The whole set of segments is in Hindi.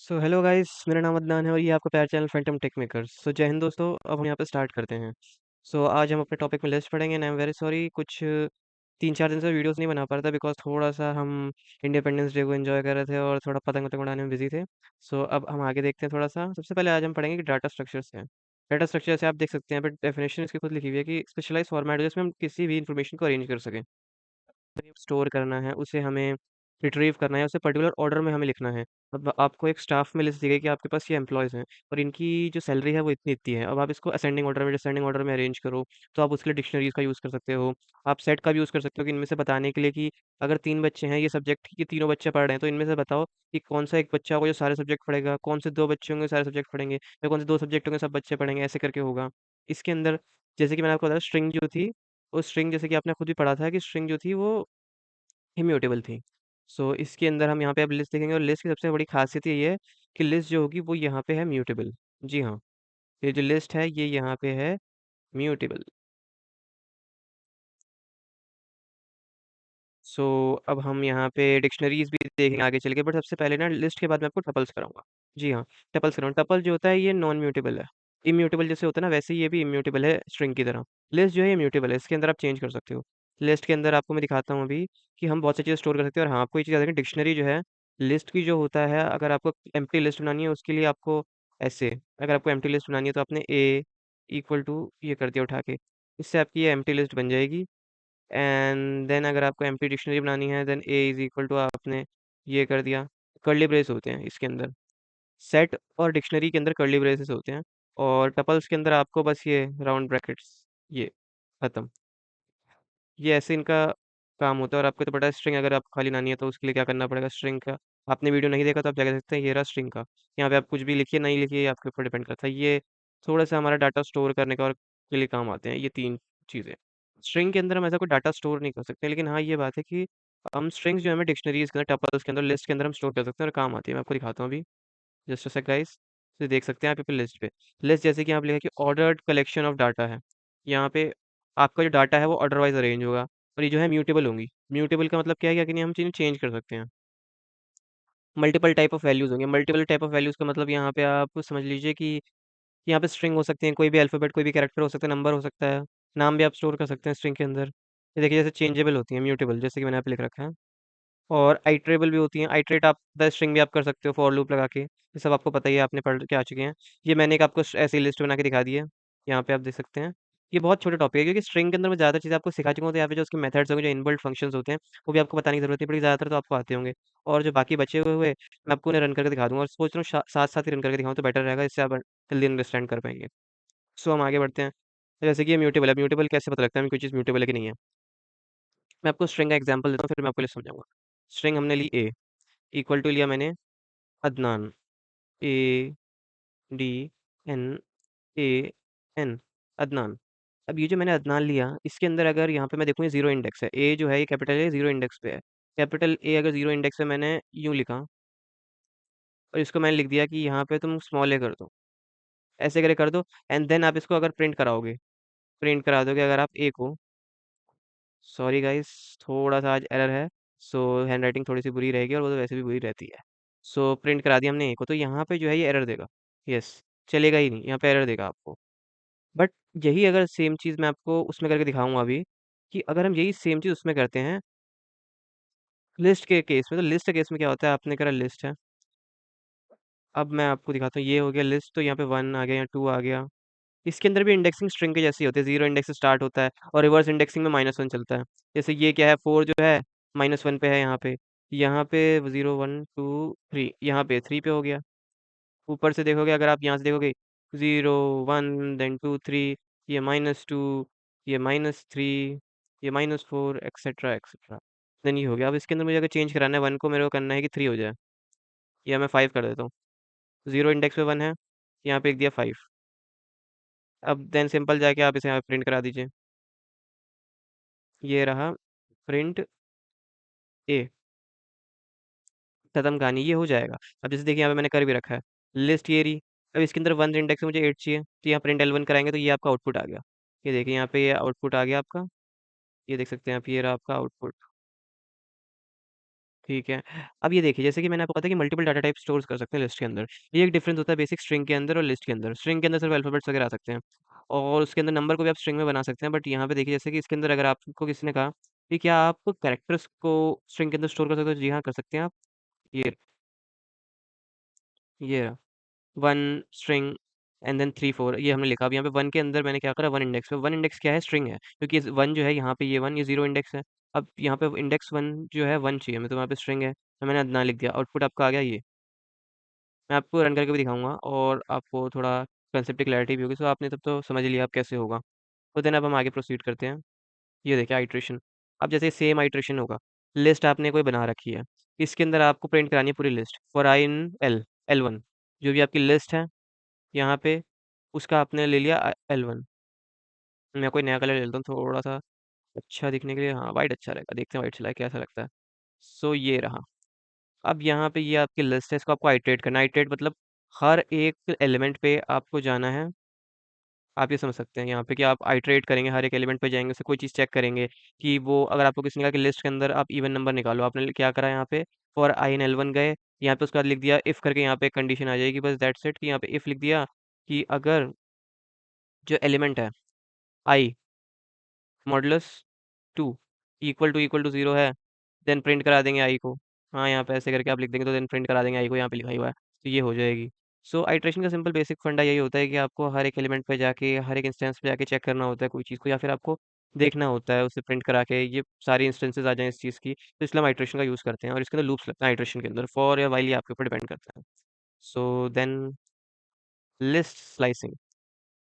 सो हेलो गाइस, मेरा नाम अदनान है और ये आपका प्यार चैनल फैंटम टेक मेकर्स। सो जय हिंद दोस्तों, अब हम यहाँ पे स्टार्ट करते हैं। सो आज हम अपने टॉपिक में लिस्ट पढ़ेंगे and I am very sorry, कुछ 3-4 दिन से वीडियोस नहीं बना पा रहा था बिकॉज थोड़ा सा हम इंडिपेंडेंस डे को एंजॉय कर रहे थे और थोड़ा पतंग वतंग उड़ाने में बिजी थे। सो अब हम आगे देखते हैं थोड़ा सा। सबसे पहले आज हम पढ़ेंगे कि डाटा स्ट्रक्चर्स हैं। डाटा स्ट्रक्चर से आप देख सकते हैं, बट डेफिनेशन इसकी खुद लिखी हुई है कि स्पेशलाइज फॉर्मेट जिसमें हम किसी भी इन्फॉर्मेशन को अरेंज कर सकें, स्टोर करना है, उसे हमें रिट्रीव करना है, उसे पर्टिकुलर ऑर्डर में हमें लिखना है। अब आपको एक स्टाफ में लिस्ट दी गई कि आपके पास ये एम्प्लॉयज़ हैं और इनकी जो सैलरी है वो इतनी-इतनी है। अब आप इसको असेंडिंग ऑर्डर में डिसेंडिंग ऑर्डर में अरेंज करो, तो आप उसके लिए डिक्शनरीज़ का यूज़ कर सकते हो। आप सेट का भी यूज़ कर सकते हो कि इनमें से बताने के लिए कि अगर 3 बच्चे हैं ये सब्जेक्ट के, तीनों बच्चे पढ़ रहे हैं, तो इनमें से बताओ कि कौन-सा एक बच्चा होगा जो सारे सब्जेक्ट पढ़ेगा, कौन से 2 बच्चे होंगे सारे सब्जेक्ट पढ़ेंगे या कौन से 2 सब्जेक्ट होंगे सब बच्चे पढ़ेंगे, ऐसे करके होगा। इसके अंदर जैसे कि मैंने आपको बताया स्ट्रिंग जो थी, वो स्ट्रिंग जैसे कि आपने खुद भी पढ़ा था कि स्ट्रिंग जो थी वो इम्यूटेबल थी। सो इसके अंदर हम यहाँ पे अब लिस्ट देखेंगे और लिस्ट की सबसे बड़ी ख़ासियत ये है कि लिस्ट जो होगी वो यहाँ पे है म्यूटेबल। जी हाँ, ये जो लिस्ट है ये यहाँ पे है म्यूटेबल। सो अब हम यहाँ पे डिक्शनरीज़ भी देखेंगे आगे चल के, बट सबसे पहले ना लिस्ट के बाद मैं आपको टपल्स कराऊँगा। जी हाँ, टपल्स कराऊँगा। टपल जो होता है ये नॉन म्यूटेबल है। इम्यूटेबल जैसे होता है ना वैसे ही ये भी इम्यूटेबल है स्ट्रिंग की तरह। लिस्ट जो है ये म्यूटेबल है, इसके अंदर आप चेंज कर सकते हो। लिस्ट के अंदर आपको मैं दिखाता हूँ अभी कि हम बहुत सी चीज़ें स्टोर कर सकते हैं। और हाँ, आपको ये चीज़ याद रखनी, डिक्शनरी जो है लिस्ट की जो होता है, अगर आपको एम्प्टी लिस्ट बनानी है उसके लिए आपको ऐसे, अगर आपको एम्प्टी लिस्ट बनानी है तो आपने ए इक्वल टू ये कर दिया उठा के, इससे आपकी ये एम्प्टी लिस्ट बन जाएगी। एंड देन अगर आपको एम्प्टी डिक्शनरी बनानी है then A is equal to आपने ये कर दिया। कर्ली ब्रेस होते हैं इसके अंदर, सेट और डिक्शनरी के अंदर कर्ली ब्रेसेस होते हैं, और टपल्स के अंदर आपको बस ये राउंड ब्रैकेट्स, ये खत्म। ये ऐसे इनका काम होता है। और आपको तो पता है स्ट्रिंग अगर आपको खाली बनानी है तो उसके लिए क्या करना पड़ेगा स्ट्रिंग का। आपने वीडियो नहीं देखा तो आप क्या कर सकते हैं, ये रहा स्ट्रिंग का। यहाँ पे आप कुछ भी लिखिए नहीं लिखिए, ये आपके ऊपर डिपेंड करता है। ये थोड़ा सा हमारा डाटा स्टोर करने का और के लिए काम आते हैं ये तीन चीज़ें। स्ट्रिंग के अंदर हम ऐसा कोई डाटा स्टोर नहीं कर सकते, लेकिन हाँ ये बात है कि हम स्ट्रिंग्स जो है हमें डिक्शनरीज के अंदर, टपल्स के अंदर, लिस्ट के अंदर हम स्टोर कर सकते हैं और काम आती है। मैं आपको दिखाता हूँ अभी, जस्ट अ सेक गाइस। तो देख सकते हैं आप यहाँ पे लिस्ट पे, लिस्ट जैसे कि यहाँ पे लिखा है कि ऑर्डर्ड कलेक्शन ऑफ डाटा है। यहाँ पे आपका जो डाटा है वो ऑर्डर वाइज अरेंज होगा और ये जो है म्यूटेबल होंगी। म्यूटेबल का मतलब क्या है कि नहीं, हम चीज़ें चेंज कर सकते हैं। मल्टीपल टाइप ऑफ वैल्यूज होंगे। मल्टीपल टाइप ऑफ वैल्यूज का मतलब यहाँ पे आप समझ लीजिए कि यहाँ पे स्ट्रिंग हो सकते हैं, कोई भी अल्फ़ाबेट, कोई भी कैरेक्टर हो सकता है, नंबर हो सकता है, नाम भी आप स्टोर कर सकते हैं स्ट्रिंग के अंदर। ये देखिए जैसे चेंजेबल होती हैं, म्यूटेबल जैसे कि मैंने यहाँ पे लिख रखा है। और आइटरेबल भी होती हैं। आइटरेट आप द स्ट्रिंग भी आप कर सकते हो फॉर लूप लगा के। ये सब आपको पता ही है, आपने पढ़ के आ चुके हैं। ये मैंने एक आपको ऐसी लिस्ट बना के दिखा दी है, यहाँ पे आप देख सकते हैं। ये बहुत छोटे टॉपिक है क्योंकि स्ट्रिंग के अंदर मैं ज़्यादा चीज़ें आपको सिखा चुका हूँ, तो यहाँ पे जो उसके मेथड्स होंगे, जो इनबिल्ट फंक्शंस होते हैं, वो भी आपको बताने की जरूरत नहीं पड़ेगी, ज़्यादातर तो आपको आते होंगे। और जो बाकी बचे हुए मैं आपको उन्हें रन करके दिखा दूंगा, और सोच रहा हूँ साथ साथ ही रन करके दिखाऊँ तो बेटर रहेगा, इससे आप जल्दी अंडरस्टैंड कर पाएंगे। सो हम आगे बढ़ते हैं। जैसे कि ये म्यूटेबल है, म्यूटेबल कैसे पता लगता है हमें कोई चीज़ म्यूटेबल है कि नहीं है। मैं आपको स्ट्रिंग का एग्जांपल देता हूँ, फिर मैं आपको समझाऊंगा। स्ट्रिंग हमने ली ए, इक्वल टू लिया मैंने Adnan, A D N A N, Adnan. अब ये जो मैंने अदनान लिया, इसके अंदर अगर यहाँ पे मैं देखूँ ये जीरो इंडेक्स है, ए जो है ये कैपिटल है, जीरो इंडेक्स पे है। कैपिटल ए अगर जीरो इंडेक्स पे मैंने यूँ लिखा और इसको मैंने लिख दिया कि यहाँ पे तुम स्मॉल ए कर दो, ऐसे करे कर दो। एंड देन आप इसको अगर प्रिंट कराओगे, प्रिंट करा दोगे अगर आप ए को, सॉरी गाइस थोड़ा सा आज एरर है। सो हैंड राइटिंग थोड़ी सी बुरी रहेगी और वो तो वैसे भी बुरी रहती है। सो प्रिंट करा दिया हमने ए को, तो यहाँ पे जो है ये एरर देगा। यस, चलेगा ही नहीं, यहाँ पे एरर देगा आपको। बट यही अगर सेम चीज़ मैं आपको उसमें करके दिखाऊंगा अभी, कि अगर हम यही सेम चीज़ उसमें करते हैं लिस्ट के केस में, तो लिस्ट के केस में क्या होता है, आपने करा लिस्ट है। अब मैं आपको दिखाता हूँ, ये हो गया लिस्ट, तो यहाँ पे वन आ गया, यहाँ टू आ गया। इसके अंदर भी इंडेक्सिंग स्ट्रिंग के जैसी होती है, जीरो इंडेक्स से स्टार्ट होता है और रिवर्स इंडेक्सिंग में माइनस वन चलता है। जैसे ये क्या है, फोर जो है माइनस वन पे है, यहाँ पे जीरो वन टू थ्री, यहाँ पे थ्री पे हो गया। ऊपर से देखोगे, अगर आप यहाँ से देखोगे, zero one then two three, ये माइनस टू, ये माइनस थ्री, ये minus four, etcetera etcetera. Then ये हो गया। अब इसके अंदर मुझे अगर चेंज कराना है वन को, मेरे को करना है कि थ्री हो जाए, या मैं फाइव कर देता हूँ। जीरो इंडेक्स पे वन है, यहाँ पे लिख दिया फाइव। अब देन सिंपल जाके आप इसे यहाँ प्रिंट करा दीजिए, ये रहा प्रिंट ए, खत्म कहानी, ये हो जाएगा। अब जैसे देखिए यहाँ पे मैंने कर भी रखा है लिस्ट ये रही। अब इसके अंदर वन इंडेक्स में मुझे एट चाहिए, तो यहाँ प्रिंट एल वन कराएंगे तो ये आपका आउटपुट आ गया। ये देखिए यहाँ पे ये आउटपुट आ गया आपका, ये देख सकते हैं आप, ये रहा आपका आउटपुट। ठीक है। अब ये देखिए, जैसे कि मैंने आपको पता है कि मल्टीपल डाटा टाइप स्टोर कर सकते हैं लिस्ट के अंदर। ये एक डिफरेंस होता है बेसिक स्ट्रिंग के अंदर और लिस्ट के अंदर। स्ट्रिंग के अंदर सिर्फ अल्फाबेट्स वगैरह आ सकते हैं, और उसके अंदर नंबर को भी आप स्ट्रिंग में बना सकते हैं। बट यहाँ पे देखिए, जैसे कि इसके अंदर अगर आपको किसी ने कहा कि क्या आप कैरेक्टर्स को स्ट्रिंग के अंदर स्टोर कर सकते हो, जी हाँ कर सकते हैं आप। ये ये रहा, वन स्ट्रिंग एंड देन 3 4, ये हमने लिखा। अब यहाँ पे वन के अंदर मैंने क्या करा, वन इंडेक्स पे। वन इंडेक्स क्या है, स्ट्रिंग है, क्योंकि वन जो है यहाँ पे, ये वन, ये जीरो इंडेक्स है। अब यहाँ पे इंडेक्स वन जो है वन चाहिए हमें, तो वहाँ पे स्ट्रिंग है, तो मैंने अदना लिख दिया। आउटपुट आपका आ गया ये। मैं आपको रन करके भी दिखाऊंगा, और आपको थोड़ा कंसेप्ट की क्लैरिटी भी होगी, तो आपने तब तो समझ लिया आप कैसे होगा। तो देन अब हम आगे प्रोसीड करते हैं। ये देखिए आइट्रेशन। अब जैसे सेम आइट्रेशन होगा, लिस्ट आपने कोई बना रखी है, इसके अंदर आपको प्रिंट करानी है पूरी list for i in L1। जो भी आपकी लिस्ट है यहाँ पे, उसका आपने ले लिया L1। मैं कोई नया कलर ले लेता हूँ थोड़ा सा अच्छा दिखने के लिए। हाँ, वाइट अच्छा रहेगा, देखते हैं वाइट चला के कैसा लगता है। सो ये रहा। अब यहाँ पे ये आपकी लिस्ट है, इसको आपको आइट्रेट करना है। आइट्रेट मतलब हर एक एलिमेंट पे आपको जाना है। आप ये समझ सकते हैं यहाँ पे कि आप आइट्रेट करेंगे, हर एक एलिमेंट पे जाएंगे, उससे कोई चीज़ चेक करेंगे कि वो, अगर आपको किसी ने कहा कि लिस्ट के अंदर आप इवन नंबर निकालो, आपने क्या करा यहाँ पे, फॉर आई इन L1 गए, यहाँ पे उसके बाद लिख दिया इफ़ करके, यहाँ पे एक कंडीशन आ जाएगी, बस दैट्स इट। कि यहाँ पे इफ़ लिख दिया कि अगर जो एलिमेंट है आई मॉडुलस 2 इक्वल टू ज़ीरो है, देन प्रिंट करा देंगे आई को। हाँ, यहाँ पे ऐसे करके आप लिख देंगे तो देन प्रिंट करा देंगे आई को, यहाँ पे लिखा ही हुआ है, तो ये हो जाएगी। सो आइट्रेशन का सिंपल बेसिक फंडा यही होता है कि आपको हर एक एलिमेंट पे जाके, हर एक इंस्टेंस पे जाके चेक करना होता है कोई चीज़ को, या फिर आपको देखना होता है उसे प्रिंट करा के ये सारी इंस्टेंसेस आ जाएं इस चीज़ की। तो इसलिए हम आइट्रेशन का यूज़ करते हैं, और इसके अंदर लूप्स लगता है आइट्रेशन के अंदर, फॉर या वाइल, ये आपके ऊपर डिपेंड करता है। So then list slicing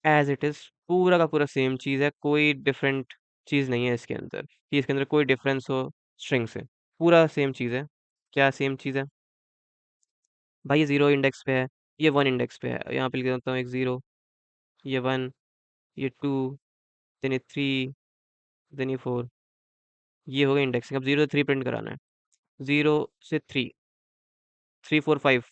as it is, पूरा का पूरा सेम चीज़ है, कोई डिफरेंट चीज़ नहीं है इसके अंदर कि इसके अंदर कोई डिफरेंस हो स्ट्रिंग से। पूरा सेम चीज़ है। क्या सेम चीज़ है भाई? ये जीरो इंडेक्स पे है, ये वन इंडेक्स पे है। यहाँ पे लिख देता हूँ एक जीरो, ये वन, ये टू, देन ये थ्री, देन ये फोर। ये हो गया इंडेक्सिंग। अब 0 से 3 प्रिंट कराना है। 0 से 3, 3 4 5।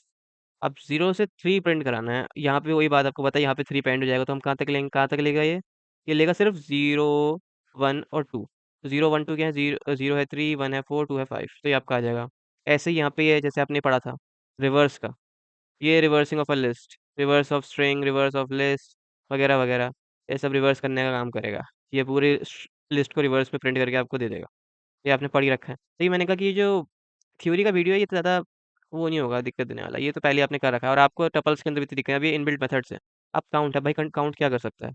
अब 0 से 3 प्रिंट कराना है। यहाँ पे वही बात आपको पता है, यहाँ पे 3 पे एंड हो जाएगा, तो हम कहाँ तक लेंगे, कहाँ तक लेगा ये लेगा सिर्फ 0 1 और 2। तो 0 1 2 क्या है, जीरो जीरो है 3, 1 है 4, 2 है 5, तो ये आपका आ जाएगा। ऐसे ही यहाँ पे ये जैसे आपने पढ़ा था रिवर्स का, ये reversing of a list, reverse of string, reverse of list, वगैरह वगैरह, ये सब रिवर्स करने का काम करेगा। ये पूरी लिस्ट को रिवर्स में प्रिंट करके आपको दे देगा। ये आपने पढ़ ही रखा है, तो ये मैंने कहा कि ये जो थ्योरी का वीडियो है, ये तो ज़्यादा वो नहीं होगा दिक्कत देने वाला, ये तो पहले आपने कर रखा है, और आपको टपल्स के अंदर भी तो दिख रहे हैं, अभी इनबिल्ट मेथड्स है। अब काउंट है भाई, काउंट क्या कर सकता है,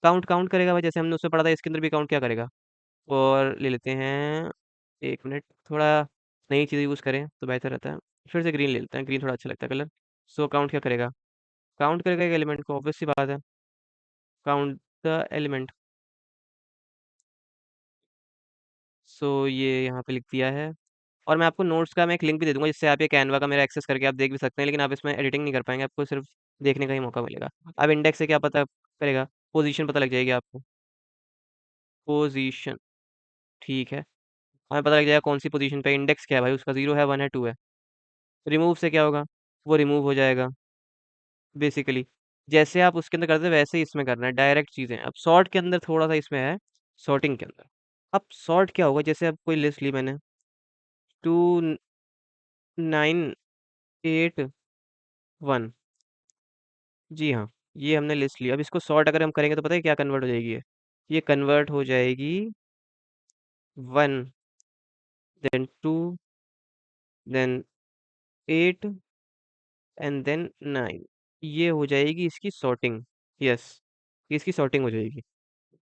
काउंट काउंट करेगा भाई, जैसे हमने उसमें पढ़ा था, इसके अंदर भी काउंट क्या करेगा। और ले लेते हैं, एक मिनट, थोड़ा नई चीज़ यूज़ करें तो बेहतर रहता है। फिर से ग्रीन ले लेते हैं, ग्रीन थोड़ा अच्छा लगता है कलर। सो काउंट क्या करेगा, काउंट करेगा एक एलिमेंट को, ऑब्वियस सी बात है, काउंट द एलिमेंट। सो ये यहाँ पे लिख दिया है। और मैं आपको नोट्स का मैं एक लिंक भी दे दूंगा, जिससे आप ये कैनवा का मेरा एक्सेस करके आप देख भी सकते हैं, लेकिन आप इसमें एडिटिंग नहीं कर पाएंगे, आपको सिर्फ देखने का ही मौका मिलेगा। अब इंडेक्स से क्या पता करेगा, पोजीशन पता लग जाएगी आपको। पोजीशन, ठीक है, हमें पता लग जाएगा कौन सी पोजीशन पे। इंडेक्स क्या है भाई, उसका 0 है 1 है 2 है। रिमूव से क्या होगा, वो रिमूव हो जाएगा बेसिकली। जैसे आप उसके अंदर करते हैं वैसे ही इसमें करना है, डायरेक्ट चीज़ें। अब सॉर्ट के अंदर थोड़ा सा इसमें है, सॉर्टिंग के अंदर। अब सॉर्ट क्या होगा, जैसे अब कोई लिस्ट ली मैंने, 2 9 8 1। जी हाँ, ये हमने लिस्ट ली। अब इसको सॉर्ट अगर हम करेंगे तो पता है क्या कन्वर्ट हो जाएगी ये कन्वर्ट हो जाएगी 1, देन 2, देन 8, एंड देन 9। ये हो जाएगी इसकी सॉर्टिंग। यस, इसकी सॉर्टिंग हो जाएगी।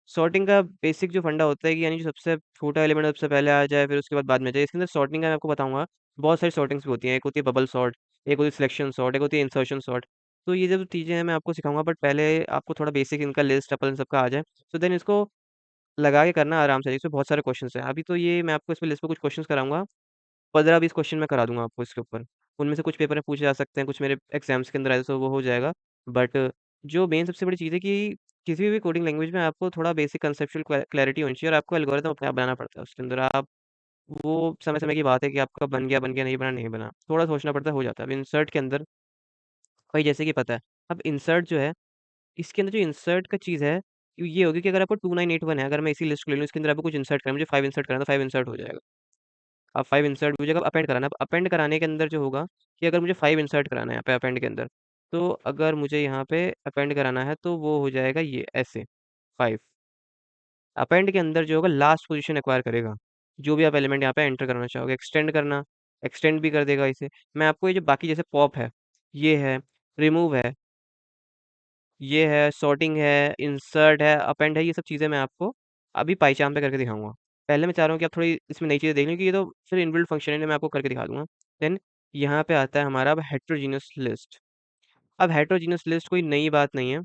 सॉर्टिंग का बेसिक जो फंडा होता है कि यानी जो सबसे छोटा एलिमेंट सबसे पहले आ जाए, फिर उसके बाद में आ जाए। इसके अंदर सॉर्टिंग का मैं आपको बताऊंगा, बहुत सारी सॉर्टिंग्स भी होती हैं। एक होती है बबल सॉर्ट, एक होती है सिलेक्शन सॉर्ट, एक होती है इंसर्शन सॉर्ट। तो ये जब चीज़ें हैं मैं आपको सिखाऊंगा, बट पहले आपको थोड़ा बेसिक इनका लिस्ट अपन सबका आ जाए, तो देन इसको लगा के करना आराम से। इसमें बहुत सारे क्वेश्चन हैं, अभी तो ये मैं आपको इसमें लिस्ट पे कुछ क्वेश्चन कराऊंगा, 15 20 क्वेश्चन मैं करा दूंगा आपको इसके ऊपर। उनमें से कुछ पेपर में पूछे जा सकते हैं, कुछ मेरे एग्जाम्स के अंदर आए तो वो हो जाएगा। बट जो मेन सबसे बड़ी चीज़ है कि किसी भी कोडिंग लैंग्वेज में आपको थोड़ा बेसिक कंसेप्चुअल क्लैरिटी होनी चाहिए, और आपको एल्गोरिथम अपने आप बनाना पड़ता है उसके अंदर। आप, वो समय समय की बात है कि आपका बन गया, नहीं बना नहीं बना, थोड़ा सोचना पड़ता है, हो जाता है। अब इंसर्ट के अंदर भाई जैसे कि पता है, अब इंसर्ट जो है, इसके अंदर जो इंसर्ट का चीज़ है, ये होगी कि अगर आपको 2 9 8 1 है, अगर मैं इसी लिस्ट को ले लूँ, इसके अंदर आपको कुछ इंसर्ट करना है, मुझे 5 इंसर्ट करना है, तो 5 इंसर्ट हो जाएगा। अब 5 इंसर्ट मुझे अब अपेंड कराना है। अब अपेंड कराने के अंदर जो होगा कि अगर मुझे 5 इंसर्ट कराना है यहाँ पे अपेंड के अंदर, तो अगर मुझे यहाँ पे अपेंड कराना है तो वो हो जाएगा ये ऐसे 5। अपेंड के अंदर जो होगा लास्ट पोजीशन एक्वायर करेगा, जो भी आप एलिमेंट यहाँ पे एंटर करना चाहोगे। एक्सटेंड करना, एक्सटेंड भी कर देगा इसे। मैं आपको ये जो बाकी जैसे पॉप है, ये है, रिमूव है, ये है, सॉर्टिंग है, इंसर्ट है, अपेंड है, ये सब चीज़ें मैं आपको अभी पाइचाम पे करके दिखाऊंगा। पहले मैं चाह रहा हूँ कि आप थोड़ी इसमें नई चीज़ें देख लें, कि ये तो फिर इनबिल्ट फंक्शन है, मैं आपको करके दिखा दूंगा। देन यहाँ पे आता है हमारा अब हेट्रोजीनियस लिस्ट। अब हेट्रोजीनियस लिस्ट कोई नई बात नहीं है,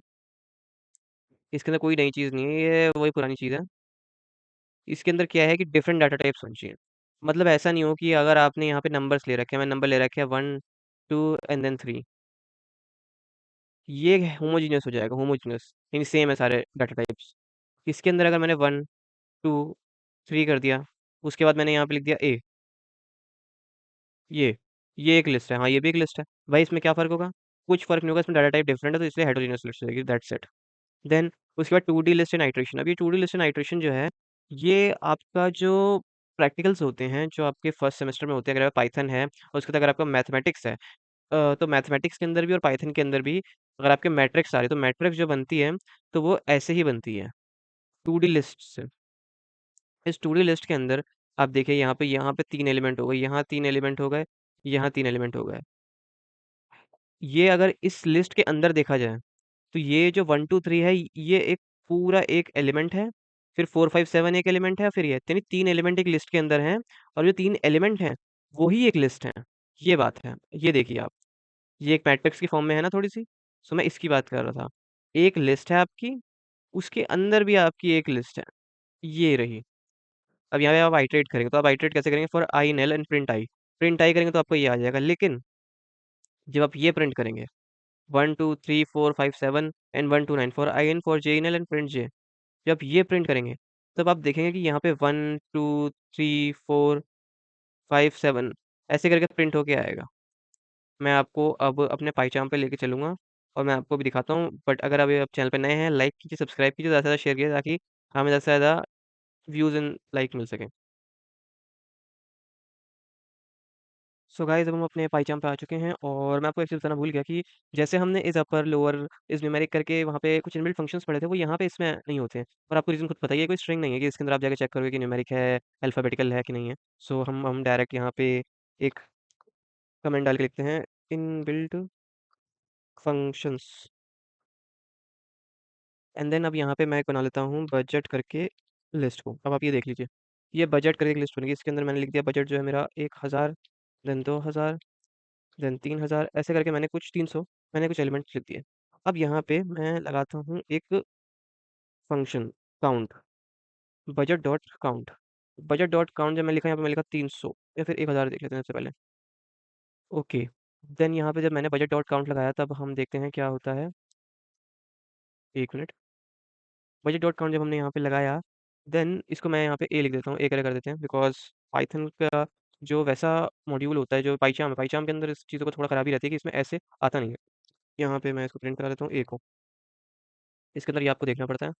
इसके अंदर कोई नई चीज़ नहीं है, ये वही पुरानी चीज़ है। इसके अंदर क्या है कि डिफरेंट डाटा टाइप्स होनी चाहिए। मतलब ऐसा नहीं हो कि अगर आपने यहाँ पे नंबर्स ले रखे हैं, मैं नंबर ले रखे हैं 1 2 एंड देन 3, ये होमोजीनियस हो जाएगा, होमोजीनियस यानी सेम है सारे डाटा टाइप्स। इसके अंदर अगर मैंने 1 2 3 कर दिया, उसके बाद मैंने यहाँ पे लिख दिया ए, ये एक लिस्ट है, हाँ ये भी एक लिस्ट है। भाई इसमें क्या फ़र्क होगा? कुछ फ़र्क नहीं होगा, इसमें डाटा टाइप डिफरेंट है तो इसलिए हेटेरोजेनियस लिस्ट रहेगी, दैट्स इट। देन उसके बाद 2D लिस्ट एंड आइटरेशन। अब ये 2D लिस्ट एंड आइटरेशन जो है, ये आपका जो प्रैक्टिकल्स होते हैं जो आपके फर्स्ट सेमेस्टर में होते हैं, अगर पाइथन है और उसके बाद अगर आपका मैथमेटिक्स है, तो मैथमेटिक्स के अंदर भी और पाइथन के अंदर भी अगर आपके मैट्रिक्स आ रहे हैं, तो मैट्रिक्स जो बनती है तो वो ऐसे ही बनती है, 2D लिस्ट से। इस 2D लिस्ट के अंदर आप देखिए, यहाँ पे 3 एलिमेंट हो गए, यहाँ 3 एलिमेंट हो गए, यहाँ 3 एलिमेंट हो गए। ये अगर इस लिस्ट के अंदर देखा जाए, तो ये जो 1 2 3 है, ये एक पूरा एक एलिमेंट है। फिर 4 5 7 एक एलिमेंट है, फिर ये यानी 3 एलिमेंट एक लिस्ट के अंदर हैं। और जो 3 एलिमेंट हैं वही एक लिस्ट है। ये बात है, ये देखिए आप, ये एक मैट्रिक्स की फॉर्म में है ना थोड़ी सी। सो मैं इसकी बात कर रहा था। एक लिस्ट है आपकी, उसके अंदर भी आपकी एक लिस्ट है, ये रही। अब यहाँ पे आप आइटरेट करेंगे, तो आप आइटरेट कैसे करेंगे? For i in l and print i करेंगे तो आपको ये आ जाएगा। लेकिन जब आप ये प्रिंट करेंगे 1 2 3 4 5 7 and 1 2 9 for i in for j in l and print j, जब ये प्रिंट करेंगे तब आप देखेंगे कि यहाँ पे 1 2 3 4 5 7 ऐसे करके प्रिंट होके आएगा। मैं आपको अब अपने पाईचाम पे लेके चलूंगा और मैं आपको भी दिखाता हूँ। बट अगर अभी आप चैनल पे नए हैं, लाइक कीजिए, सब्सक्राइब कीजिए, ज़्यादा से ज़्यादा शेयर कीजिए, ताकि हमें ज़्यादा से ज़्यादा व्यूज़ एंड लाइक मिल सके। सो गाइस, अब हम अपने पाइचाम पे आ चुके हैं और मैं आपको एक चीज़ बताना भूल गया कि जैसे हमने इस अपर लोअर इस न्यूमेरिक करके वहाँ पे कुछ इनबिल्ट फंक्शंस पढ़े थे, वो यहाँ पे इसमें नहीं होते हैं। और आपको रीज़न खुद पता ही है, कोई स्ट्रिंग नहीं है कि इसके अंदर आप जाके चेक करोगे कि न्यूमेरिक है, अल्फ़ाबेटिकल है कि नहीं है। सो हम डायरेक्ट यहाँ पे एक कमेंट डाल के लिखते हैं, इनबिल्ट फंक्शंस, एंड देन अब यहाँ पे मैं एक बना लेता हूँ बजट करके लिस्ट को। अब आप ये देख लीजिए, ये बजट करके एक लिस्ट बनेगी। इसके अंदर मैंने लिख दिया बजट जो है मेरा 1000, देन 2000, देन 3000, ऐसे करके मैंने कुछ 300, मैंने कुछ एलिमेंट्स लिख दिए। अब यहाँ पे मैं लगाता हूँ एक function count, budget dot count. Budget dot count जब मैं लिखा, यहाँ पे मैं लिखा 300 या फिर 1000, देख लेते हैं सबसे पहले। ओके, देन यहाँ पे जब मैंने बजट डॉट काउंट लगाया, तब हम देखते हैं क्या होता है। एक मिनट। बजट डॉट काउंट जब हमने यहाँ पे लगाया, देन इसको मैं यहाँ पे ए लिख देता हूँ, ए करे कर देते हैं, बिकॉज पाइथन का जो वैसा मॉड्यूल होता है जो पाइचाम है, पाइचाम के अंदर इस चीज़ों को थोड़ा खराबी रहती है कि इसमें ऐसे आता नहीं है। यहाँ पे मैं इसको प्रिंट करा देता हूँ ए को। इसके अंदर ये आपको देखना पड़ता है।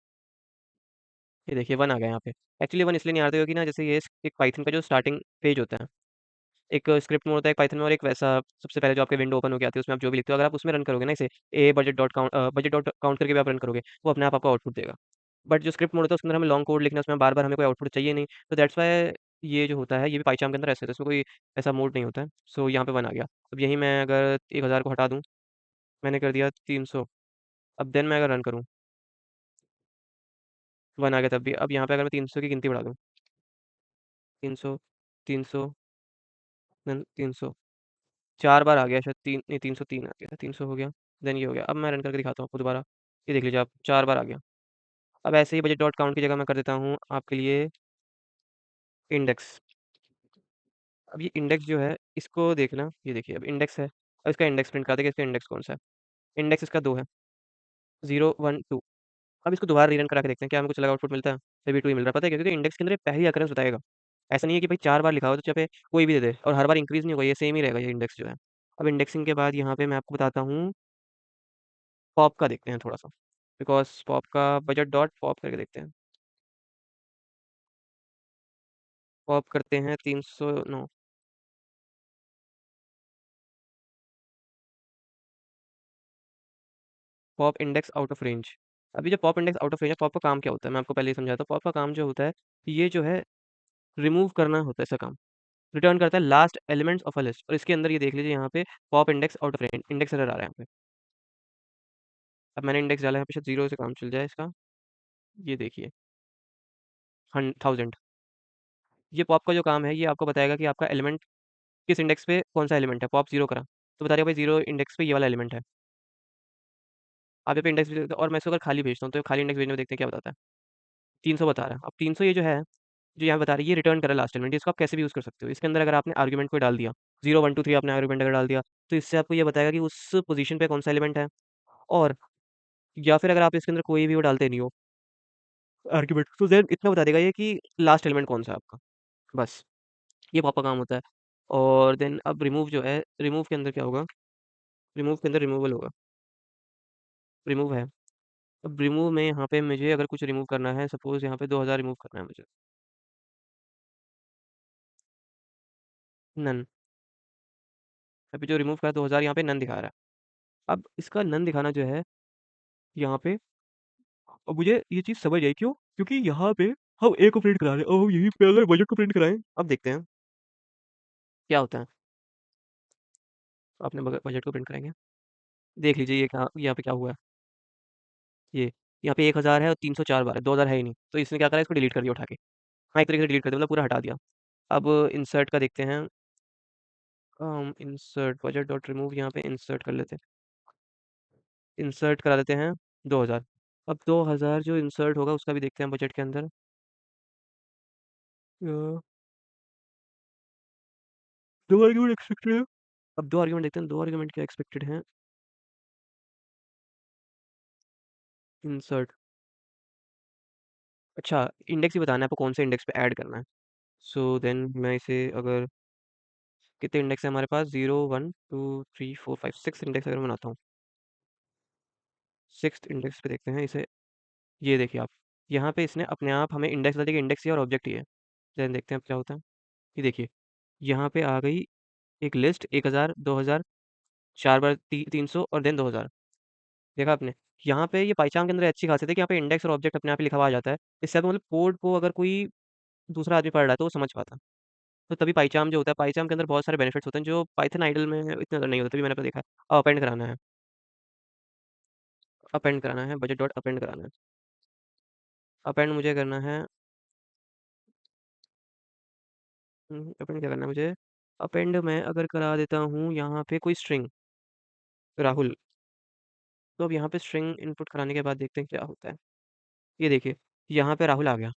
ये देखिए 1 आ गया यहाँ पे। एक्चुअली 1 इसलिए नहीं आता क्योंकि ना, जैसे ये एक पाइथन का जो स्टार्टिंग पेज होता है, एक स्क्रिप्ट मोड होता है एक पाइथन में, और एक वैसा सबसे पहले जो आपके विंडो ओपन होके आती है, उसमें आप जो भी लिखते हो, अगर आप उसमें रन करोगे ना इसे, ए बजट डॉट काउंट करके भी आप रन करोगे, वो अपने आप आपको आउटपुट देगा। बट जो स्क्रिप्ट मोड होता है उसके अंदर हमें लॉन्ग कोड लिखना है, उसमें बार बार हमें कोई आउटपुट चाहिए नहीं, तो दैट्स वाई ये जो होता है ये भी पाइचाम के अंदर ऐसे होता है, इसमें कोई ऐसा मोड नहीं होता है। सो यहाँ पे 1 आ गया। अब यही मैं अगर 1000 को हटा दूँ, मैंने कर दिया 300। अब देन मैं अगर रन करूँ, 1 आ गया तब भी। अब यहाँ पे अगर मैं 300 की गिनती बढ़ा दूँ, 300, 300, देन 300, 4 बार आ गया शायद, 3 नहीं 303 आ गया, 300 हो गया, देन ये हो गया। अब मैं रन करके दिखाता हूँ आपको दोबारा, ये देख लीजिए आप, 4 बार आ गया। अब ऐसे ही बजट डॉट काउंट की जगह मैं कर देता हूँ आपके लिए इंडेक्स। अब ये इंडेक्स जो है, इसको देखना, ये देखिए अब इंडेक्स है। अब इसका इंडेक्स प्रिंट कर देगा, इसका इंडेक्स कौन सा है? इंडेक्स इसका 2 है, 0 1 2। अब इसको दोबारा रीरन करा के देखते हैं क्या हमें कुछ अलग आउटपुट मिलता है। फिर भी 2 ही मिल रहा है, पता है क्यों? क्योंकि इंडेक्स के अंदर ये पहली अकरेंस बताएगा। ऐसा नहीं है कि भाई 4 बार लिखा हो तो चाहे कोई भी दे दे, और हर बार इंक्रीज नहीं होगा, ये सेम ही रहेगा ये इंडेक्स जो है। अब इंडेक्सिंग के बाद यहाँ पे मैं आपको बताता हूँ, पॉप का देखते हैं थोड़ा सा, बिकॉज पॉप का बजट डॉट पॉप करके देखते हैं। पॉप करते हैं 309। Pop index out of range. अभी जो pop index out of range है, पॉप का काम क्या होता है मैं आपको पहले ही समझाता हूँ। पॉप का काम जो होता है, ये जो है रिमूव करना होता है इसका काम। रिटर्न करता है last elements of a list, और इसके अंदर ये देख लीजिए यहाँ पे pop index out of range, index error आ रहा है यहाँ पे। अब मैंने इंडेक्स डाला है, यहाँ पे शायद जीरो से काम चल जाए इसका। ये देखिए 1000। ये पॉप का जो काम है, ये आपको बताएगा कि आपका एलिमेंट किस इंडेक्स पे कौन सा एलिमेंट है। पॉप जीरो करा तो बता देगा भाई जीरो इंडेक्स पे ये वाला एलिमेंट है। आप यहाँ पे इंडेक्स भेज देते हो, और मैं इसको अगर खाली भेजता हूँ तो खाली इंडेक्स भेजने में देखते हैं क्या बताता है। 300 बता रहा है। अब 300 ये जो है, जो यहाँ बता रही है, ये रिटर्न करा लास्ट एलिमेंट। इसको आप कैसे भी यूज़ कर सकते हो। इसके अंदर अगर आपने आर्गुमेंट कोई डाल दिया, 0 1 2 3 आपने आर्गुमेंट अगर डाल दिया, तो इससे आपको ये बताएगा कि उस पोजीशन पे कौन सा एलिमेंट है। और या फिर अगर आप इसके अंदर कोई भी वो डालते नहीं हो आर्गुमेंट, तो देन इतना बता देगा ये कि लास्ट एलिमेंट कौन सा है आपका। बस ये पॉप का काम होता है। और देन अब रिमूव जो है, रिमूव के अंदर क्या होगा, रिमूव के अंदर रिमूवल होगा। रिमूव है। अब रिमूव में यहाँ पे मुझे अगर कुछ रिमूव करना है, सपोज यहाँ पे 2000 रिमूव करना है मुझे। नन। अभी जो रिमूव करा 2000, यहाँ पे नन दिखा रहा है। अब इसका नन दिखाना जो है यहाँ पे, अब मुझे ये चीज़ समझ आई क्यों, क्योंकि यहाँ पे हम ए को प्रिंट करा रहे हैं और हम यहीं पे अगर बजट को प्रिंट कराएं, अब देखते हैं क्या होता है। अपने बजट को प्रिंट करेंगे, देख लीजिए ये क्या यहाँ पे क्या हुआ है। ये यहाँ पे 1000 है और 304 बार है, 2000 है ही नहीं, तो इसने क्या करा, इसको डिलीट कर दिया उठा के। हाँ, एक तरीके से डिलीट कर दिया, मतलब पूरा हटा दिया। अब इंसर्ट का देखते हैं। इंसर्ट बजट डॉट रिमूव, यहाँ पे इंसर्ट कर लेते हैं। इंसर्ट करा देते हैं 2000। अब 2000 जो इंसर्ट होगा उसका भी देखते हैं बजट के अंदर। अ, दो आर्ग्यूमेंट एक्सपेक्टेड है। अब दो आर्ग्यूमेंट देखते हैं, दो आर्ग्यूमेंट क्या एक्सपेक्टेड है। इंसर्ट, अच्छा इंडेक्स ही बताना है आपको कौन से इंडेक्स पे ऐड करना है। सो देन मैं इसे अगर, कितने इंडेक्स है हमारे पास, 0 1 2 3 4 5 6 इंडेक्स अगर मैं बनाता हूँ, सिक्स इंडेक्स पे देखते हैं इसे। ये देखिए आप, यहाँ पे इसने अपने आप हमें इंडेक्स बता दिया कि इंडेक्स ही और ऑब्जेक्ट ही है। देन देखते हैं अब क्या होता है। ये देखिए, यहाँ पे आ गई एक लिस्ट, 1000 2000, 4 बार 300 और देन 2000। देखा आपने, यहाँ पे ये पाइचाम के अंदर अच्छी खासियत है कि यहाँ पे इंडेक्स और ऑब्जेक्ट अपने आप ही लिखा हुआ आ जाता है। इससे आप मतलब कोड को अगर कोई दूसरा आदमी पढ़ रहा है तो वो समझ पाता है। तो तभी पाइचाम जो होता है, पाइचाम के अंदर बहुत सारे बेनिफिट्स होते हैं जो पाइथन आइडल में इतने ज़्यादा नहीं होते। तभी मैंने देखा है। अपेंड कराना है, अपेंड कराना है, बजट डॉट अपेंड कराना है। अपेंड मुझे करना है, अपेंड क्या करना है मुझे। अपेंड मैं अगर करा देता हूँ यहाँ पे कोई स्ट्रिंग, राहुल। तो अब यहाँ पे स्ट्रिंग इनपुट कराने के बाद देखते हैं क्या होता है। ये देखिए, यहाँ पे राहुल आ गया।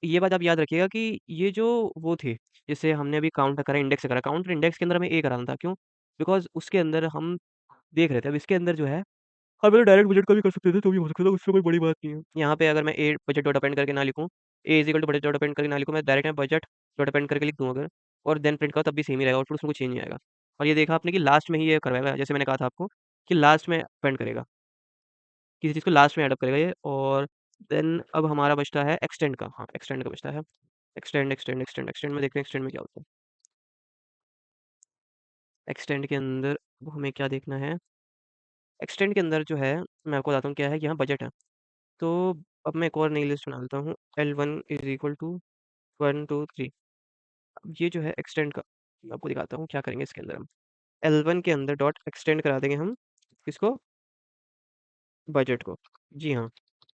ये बात आप याद रखिएगा कि ये जो वो थे, जैसे हमने अभी काउंट करा, इंडेक्स करा, काउंटर इंडेक्स के अंदर हमें ए कराना था। क्यों? बिकॉज़ उसके अंदर हम देख रहे थे। अब इसके अंदर जो है, हम तो डायरेक्ट बजट का भी कर सकते थे, तो भी हो सकता था, उससे कोई बड़ी बात नहीं है। यहाँ पे अगर मैं ए बजट डॉट अपेंड करके ना लिखूँ, A is equal to budget dot append करके ना लिखूँ, मैं डायरेक्ट मैं बजट डॉट अपेंड करके लिख दूँ अगर, और देन प्रिंट करो, तब भी सेम ही रहेगा, आउटपुट उसमें कुछ चेंज नहीं आएगा। और ये देखा आपने कि लास्ट में ही ये करवाएगा, जैसे मैंने कहा था आपको कि लास्ट में अपेंड करेगा, किसी चीज़ को लास्ट में ऐड अप करेगा ये। और देन अब हमारा बचता है एक्सटेंड का। हाँ, एक्सटेंड का बचता है। एक्सटेंड, एक्सटेंड, एक्सटेंड, एक्सटेंड में देखते हैं एक्सटेंड में क्या होता है। एक्सटेंड के अंदर अब हमें क्या देखना है, एक्सटेंड के अंदर जो है, मैं आपको बताता हूँ क्या है। यहाँ बजट है, तो अब मैं एक और नई लिस्ट बना लेता हूँ। L1 is equal to 1 2 3। अब ये जो है एक्सटेंड का, मैं आपको दिखाता हूँ क्या करेंगे इसके अंदर हम। L1 के अंदर डॉट एक्सटेंड करा देंगे हम, किसको, बजट को। जी हाँ।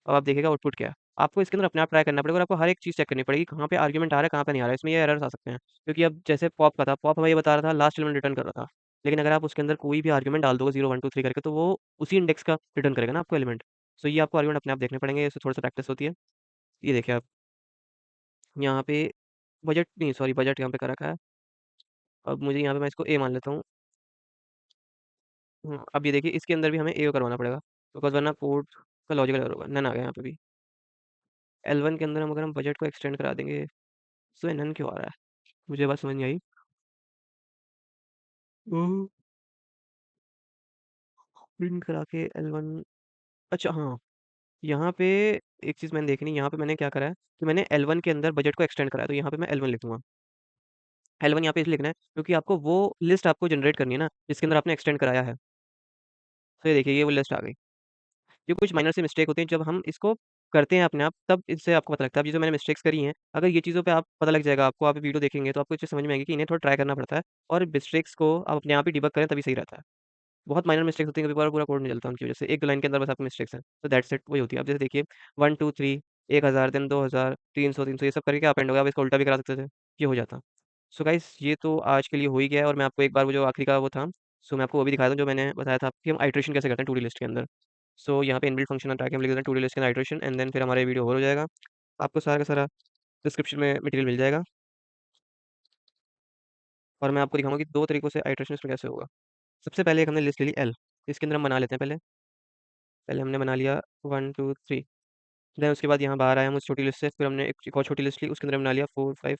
अब आप देखिएगा आउटपुट क्या है। आपको इसके अंदर अपने आप ट्राई करना पड़ेगा और आपको हर एक चीज़ चेक करनी पड़ेगी, कहाँ पे आर्गुमेंट आ रहा है, कहाँ पे नहीं आ रहा है। इसमें ये एरर्स आ सकते हैं, क्योंकि अब जैसे पॉप का था, पॉप हमें ये बता रहा था लास्ट एलिमेंट रिटर्न कर रहा था। लेकिन अगर आप उसके अंदर कोई भी आर्गुमेंट डाल दोगे 0 1 2 3 करके, तो वो उसी इंडेक्स का रिटर्न करेगा ना आपको एलिमेंट। सो ये आपको आर्गुमेंट अपने आप देखने पड़ेंगे, इससे थोड़ा सा प्रैक्टिस होती है। ये देखिए आप, यहाँ पे बजट नहीं, सॉरी, बजट यहाँ पे कर रखा है। अब मुझे यहाँ पे मैं इसको ए मान लेता हूँ। अब ये देखिए, इसके अंदर भी हमें ए करवाना पड़ेगा, बिकॉज वरना कोड का लॉजिकल एरर होगा। नन आ गया यहाँ पे भी। L1 के अंदर हम अगर हम बजट को एक्सटेंड करा देंगे, तो ये नन क्यों आ रहा है, मुझे बात समझ नहीं आई। प्रिंट करा के L1, अच्छा हाँ, यहाँ पे एक चीज़ मैंने देखनी, यहाँ पे मैंने क्या करा है कि मैंने L1 के अंदर बजट को एक्सटेंड करा है, तो यहाँ पे मैं L1 लिख दूँगा। L1 यहाँ पे इसलिए लिखना है क्योंकि आपको वो लिस्ट आपको जनरेट करनी है ना, जिसके अंदर आपने एक्सटेंड कराया है। तो ये देखिए, ये वो लिस्ट आ गई। ये कुछ माइनर सी मिस्टेक होती है जब हम इसको करते हैं अपने आप, तब इससे आपको पता लगता है। अब ये जो मैंने मिस्टेक्स करी हैं, अगर ये चीज़ों पे आप पता लग जाएगा आपको, आप वीडियो देखेंगे तो आपको ये चीज़ समझ में आएगी कि इन्हें थोड़ा ट्राई करना पड़ता है और मिस्टेक्स को आप अपने आप ही डिबग करें तभी सही रहता है। बहुत माइनर मिस्टेक्स होती हैं, कभी पूरा पूरा कोड नहीं चलता उनकी वजह से, एक दो लाइन के अंदर बस आपकी मिस्टेक्स हैं, तो दैट्स इट, वही होती है। अब जैसे देखिए 1 2 3 1000 देन 2000 300 300 ये सब करके आप एंड हो गया। आप इसको उल्टा भी करा सकते थे, ये हो जाता। सो गाइस, ये तो आज के लिए हो ही गया है, और मैं आपको एक बार वो जो आखिरी का वो था, सो मैं आपको वो भी दिखाता हूँ जो मैंने बताया था कि हम आइट्रेशन कैसे करते हैं टू डी लिस्ट के अंदर। सो यहाँ पे इनबिल्ट फंक्शन आता है कि हम लिख देते हैं टू डी लिस्ट के अंदर आइट्रेशन, एंड देन फिर हमारा वीडियो ओवर हो जाएगा। आपको सारा का सारा डिस्क्रिप्शन में मटेरियल मिल जाएगा, और मैं आपको दिखाऊंगा कि दो तरीकों से आइट्रेशन इसमें कैसे होगा। सबसे पहले एक हमने लिस्ट ले ली एल, इसके अंदर हम बना लेते हैं। पहले पहले हमने बना लिया 1 2 3, देन उसके बाद यहाँ बाहर आया हम उस छोटी लिस्ट से, फिर हमने एक और छोटी लिस्ट ली, उसके अंदर बना लिया 4 5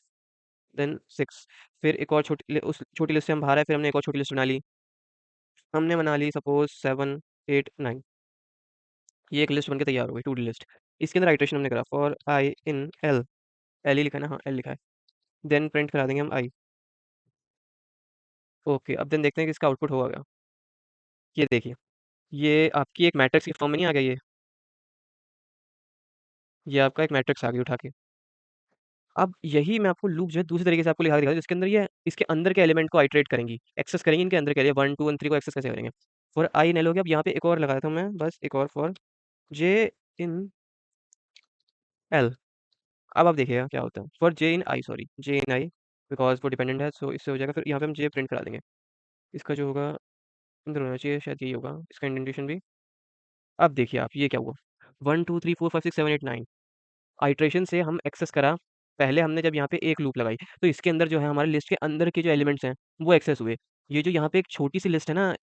देन 6, फिर एक और उस छोटी लिस्ट से हम बाहर आए, फिर हमने एक और छोटी लिस्ट बना ली, हमने बना ली सपोज 7 8 9। ये एक लिस्ट बनके तैयार हो गई, टू डी लिस्ट। इसके अंदर आइट्रेशन हमने करा for i in l, l ही लिखा है ना, हाँ एल लिखा है। देन प्रिंट करा देंगे हम आई। ओके, अब देन देखते हैं कि इसका आउटपुट होगा क्या। ये देखिए, ये आपकी एक मैट्रिक्स की फॉर्म में नहीं आ गया ये आपका एक मैट्रिक्स आ गई उठा के। अब यही मैं आपको लूप जो है दूसरे तरीके से आपको लिखा दिखा जिसके अंदर ये इसके अंदर के एलिमेंट को आइटरेट करेंगी, एक्सेस करेंगे इनके अंदर के लिए 1 2 और 3 को एक्सेस कैसे करेंगे। फॉर आई इन एल हो गया। अब यहाँ पे एक और लगा देता हूँ मैं, बस एक और फॉर जे इन एल। अब आप देखिएगा क्या होता है, for j in I, sorry J in I, because वो डिपेंडेंट है, सो इससे हो जाएगा। फिर यहाँ पे हम जे प्रिंट करा देंगे, इसका जो होगा अंदर होना चाहिए, शायद यही होगा इसका इंडेंटेशन भी। अब देखिए आप, ये क्या हुआ, 1 2 3 4 5 6 7 8 9 आइट्रेशन से हम एक्सेस करा। पहले हमने जब यहाँ पे एक लूप लगाई, तो इसके अंदर जो है हमारे लिस्ट के अंदर के जो एलिमेंट्स हैं वो एक्सेस हुए। ये जो यहाँ पे एक छोटी सी लिस्ट है ना,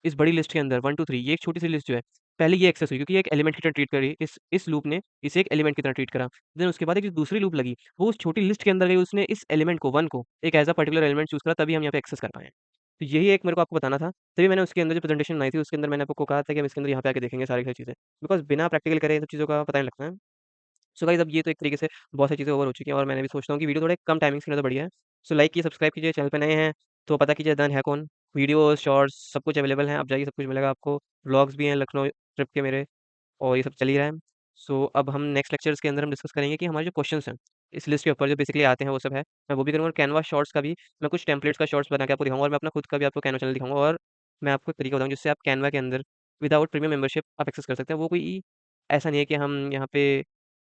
इस बड़ी लिस्ट के अंदर 1 2 3, ये एक छोटी सी लिस्ट जो है, पहले ये एक्सेस हुई क्योंकि ये एक एलिमेंट की तरह ट्रीट करी, इस लूप ने इसे एक एलिमेंट की तरह ट्रीट करा। देन उसके बाद एक जो दूसरी लूप लगी, वो उस छोटी लिस्ट के अंदर गई, उसने इस एलिमेंट को 1 को एक as a particular element choose करा, तभी हम यहाँ पे एक्सेस कर पाए हैं। तो यही एक मेरे को आपको बताना था, तभी मैंने उसके अंदर जो प्रेजेंटेशन बनाई थी उसके अंदर मैंने आपको कहा था कि हम इसके अंदर यहाँ पे आके देखेंगे सारी सारी चीज़ें, बिकॉज बिना प्रैक्टिकल करे इन सब चीज़ों का पता नहीं लगता है। सो गाइस, अब ये तो एक तरीके से बहुत सारी चीज़ें ओवर हो चुकी हैं, और मैंने भी सोचता हूँ कि वीडियो थोड़े कम टाइमिंग्स के लिए तो बढ़िया है। सो लाइक कीजिए, सब्सक्राइब कीजिए, चैनल पे नए हैं तो पता कीजिए डन है कौन। वीडियोस शॉर्ट्स सब कुछ अवेलेबल हैं, आप जाइए सब कुछ मिलेगा आपको। व्लॉग्स भी हैं लखनऊ ट्रिप के मेरे, और ये सब चल ही रहा है। सो अब हम नेक्स्ट लेक्चर्स के अंदर हम डिस्कस करेंगे कि हमारे जो क्वेश्चंस हैं इस लिस्ट के ऊपर जो बेसिकली आते हैं वो सब है, मैं वो भी करूँगा। और कैनवा शॉर्ट्स का भी मैं कुछ टेम्पलेट्स का शॉर्ट्स बना के आपको दिखाऊंगा, और मैं अपना खुद का भी आपको कैनवा चैनल दिखाऊंगा, और मैं आपको एक तरीका बताऊँ जिससे आप कैनवा के अंदर विदाउट प्रीमियम मेंबरशिप आप एक्सेस कर सकते हैं। वो कोई ऐसा नहीं है कि हम यहाँ पे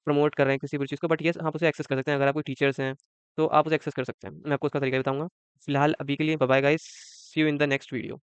प्रमोट कर रहे हैं किसी भी चीज़ को, बट येस आप उसे एक्सेस कर सकते हैं। अगर आप कोई टीचर्स हैं तो आप उसे एक्सेस कर सकते हैं। मैं आपको उसका तरीका बताऊंगा। फिलहाल अभी के लिए bye bye guys, see you in the next video.